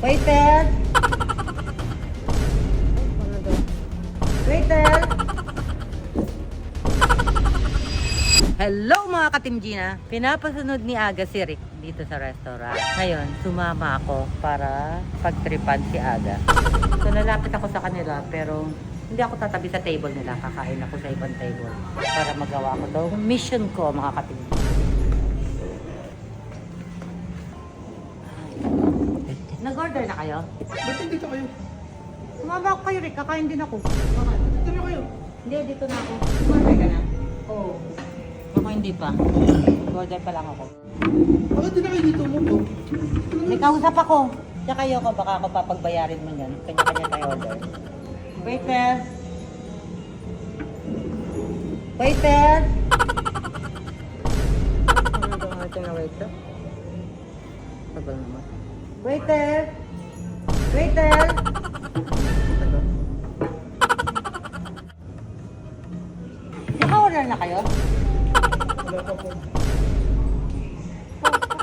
Waiter! Waiter! Hello mga ka-Team Gina! Pinapasunod ni Aga si Rick dito sa restaurant. Ngayon, sumama ako para pagtripan si Aga. So nalapit ako sa kanila pero hindi ako tatabi sa table nila. Kakain ako sa ibang table para magawa ko daw mission ko mga ka-Team Gina. Nag-order na kayo? Ba't hindi kayo? Sumama ako kayo Rick, kakain din ako. Bakit? Dito na kayo. Hindi, dito na ako. Order ka na? Oo. Ako hindi pa. Order pa lang ako. Bakit di na kayo dito mo po? May kausap ako. Tsaka ko, baka ako papagbayarin mo yan. Kanya-kanya tayo order. Waiter! Waiter! Ano ba nga ito na waiter? Tagal naman. Waiter! Waiter! Tagal. Naka-order na kayo? Wala pa po.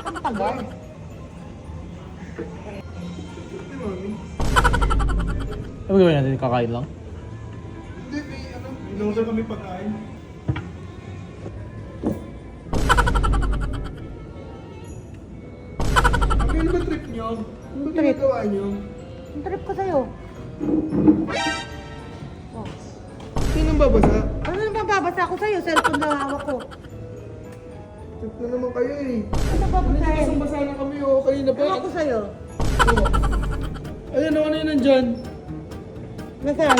Ang tagal. Hindi, mami. Ano gawin natin? Kakain lang? Hindi, may ano. Inuusap kami pagkain. Ano ba trip nyo? Ano ba Trip? ginagawa nyo? Ang trip ko sa'yo. Oh. Sinong babasa? Ano nang mababasa ako sa'yo? Cellphone na hawak ko. Trip na naman kayo eh. Ano babasahin? Isang basa na kami o kanina pa. Hawak ko sa'yo. Oo. Ayan, ano yun nandyan? Nasaan?